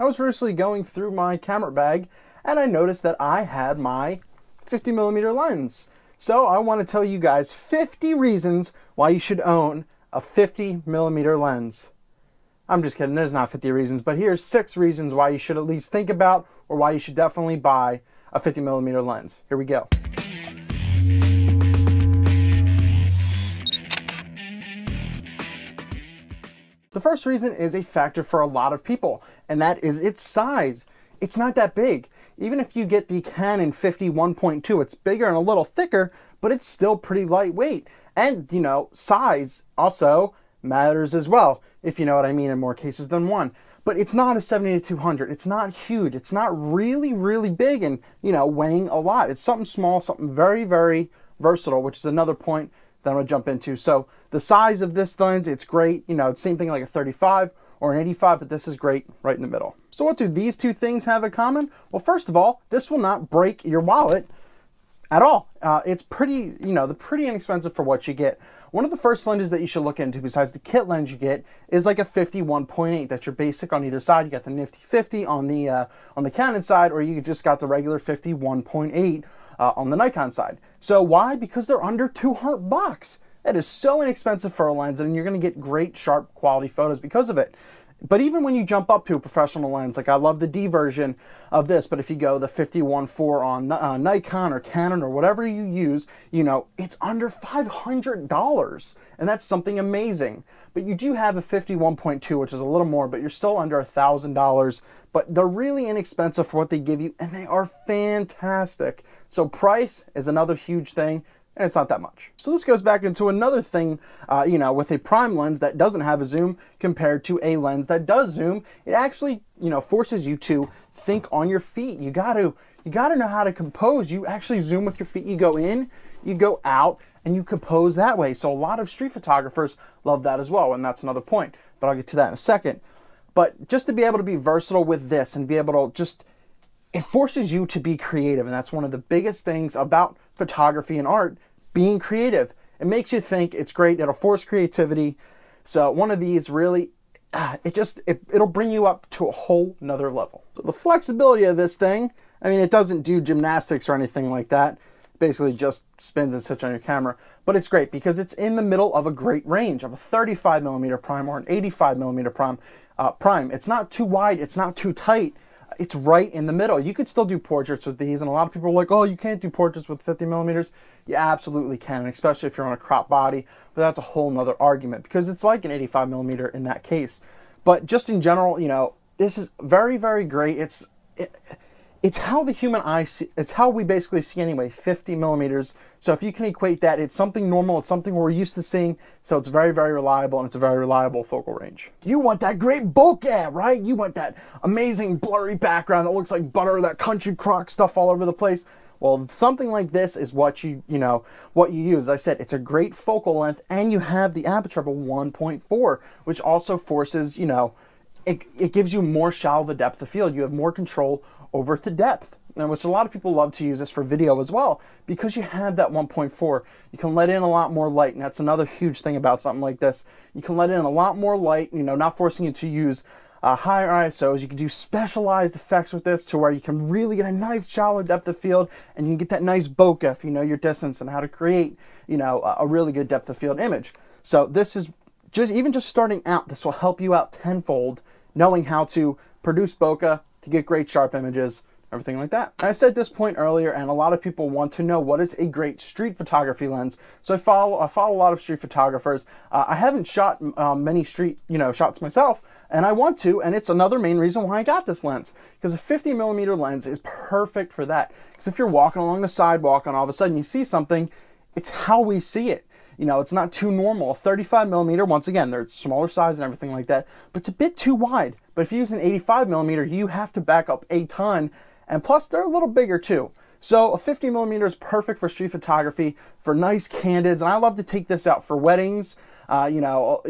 I was recently going through my camera bag and I noticed that I had my 50mm lens. So I want to tell you guys 50 reasons why you should own a 50mm lens. I'm just kidding, there's not 50 reasons, but here's 6 reasons why you should at least think about or why you should definitely buy a 50mm lens. Here we go. The first reason is a factor for a lot of people, and that is its size. It's not that big. Even if you get the Canon 50 1.2, it's bigger and a little thicker, but it's still pretty lightweight. And, you know, size also matters as well, if you know what I mean, in more cases than one. But it's not a 70-200. It's not huge. It's not really, really big and, you know, weighing a lot. It's something small, something very, very versatile, which is another point that I'm going to jump into. So the size of this lens, it's great. You know, it's same thing like a 35 or an 85, but this is great right in the middle. So what do these two things have in common? Well, first of all, this will not break your wallet at all. It's pretty, you know, pretty inexpensive for what you get. One of the first lenses that you should look into, besides the kit lens you get, is like a 50 1.8. That's your basic on either side. You got the nifty 50 on the Canon side, or you just got the regular 50 1.8 on the Nikon side. So why? Because they're under 200 bucks. That is so inexpensive for a lens, and you're going to get great, sharp, quality photos because of it. But even when you jump up to a professional lens, like I love the D version of this, but if you go the 50-1.4 on Nikon or Canon or whatever you use, you know, it's under $500, and that's something amazing. But you do have a 50 1.2, which is a little more, but you're still under $1,000. But they're really inexpensive for what they give you, and they are fantastic. So price is another huge thing. And it's not that much. So this goes back into another thing, you know, with a prime lens that doesn't have a zoom compared to a lens that does zoom, it actually, you know, forces you to think on your feet. You gotta know how to compose. You actually zoom with your feet. You go in, you go out, and you compose that way. So a lot of street photographers love that as well, and that's another point. But I'll get to that in a second. But just to be able to be versatile with this and be able to just, it forces you to be creative, and that's one of the biggest things about photography and art. Being creative. It makes you think. It's great. It'll force creativity. So one of these really, it'll bring you up to a whole nother level. So the flexibility of this thing, I mean, it doesn't do gymnastics or anything like that. It basically just spins and sits on your camera. But it's great because it's in the middle of a great range of a 35mm prime or an 85mm prime. It's not too wide. It's not too tight. It's right in the middle. You could still do portraits with these, and a lot of people are like, oh, you can't do portraits with 50mm. You absolutely can, especially if you're on a crop body, but that's a whole nother argument because it's like an 85mm in that case. But just in general, you know, this is very, very great. It's how the human eye see, it's how we basically see anyway, 50mm. So if you can equate that, it's something normal, it's something we're used to seeing, so it's very, very reliable, and it's a very reliable focal range. You want that great bokeh, right? You want that amazing blurry background that looks like butter, that country crock stuff all over the place. Well, something like this is what you use. As I said, it's a great focal length, and you have the aperture of a 1.4, which also forces, you know, it gives you more shallow the depth of field. You have more control over the depth, and which a lot of people love to use this for video as well, because you have that 1.4. You can let in a lot more light, and that's another huge thing about something like this. You can let in a lot more light, you know, not forcing you to use higher ISOs. You can do specialized effects with this to where you can really get a nice shallow depth of field, and you can get that nice bokeh if you know your distance and how to create, you know, a really good depth of field image. So this is even just starting out, this will help you out tenfold, knowing how to produce bokeh to get great sharp images, everything like that. I said this point earlier, and a lot of people want to know what is a great street photography lens. So I follow a lot of street photographers. I haven't shot many street, you know, shots myself, and I want to, and it's another main reason why I got this lens, because a 50mm lens is perfect for that. Because if you're walking along the sidewalk and all of a sudden you see something, it's how we see it. You know, it's not too normal. A 35mm, once again, they're smaller size and everything like that, but it's a bit too wide. But if you use an 85mm, you have to back up a ton, and plus they're a little bigger too. So a 50mm is perfect for street photography, for nice candids, and I love to take this out for weddings. You know,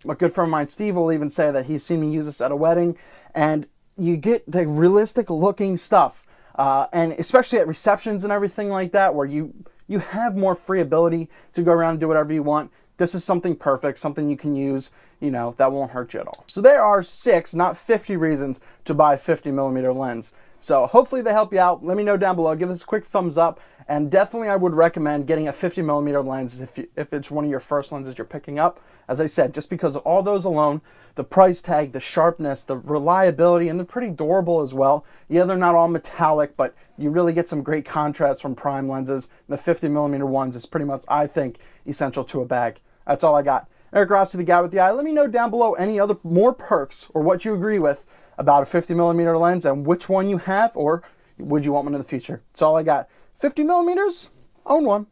a good friend of mine, Steve, will even say that he's seen me use this at a wedding, and you get the realistic looking stuff, and especially at receptions and everything like that, where you have more free ability to go around and do whatever you want. this is something perfect, something you can use, you know, that won't hurt you at all. So there are 6, not 50 reasons to buy a 50mm lens. So hopefully they help you out. Let me know down below. Give this a quick thumbs up. And definitely I would recommend getting a 50mm lens if it's one of your first lenses you're picking up. As I said, just because of all those alone, the price tag, the sharpness, the reliability, and they're pretty durable as well. Yeah, they're not all metallic, but you really get some great contrast from prime lenses. The 50mm ones is pretty much, I think, essential to a bag. That's all I got. Eric Rossi, the guy with the eye. Let me know down below any other more perks or what you agree with about a 50mm lens and which one you have, or would you want one in the future. That's all I got. 50mm, own one.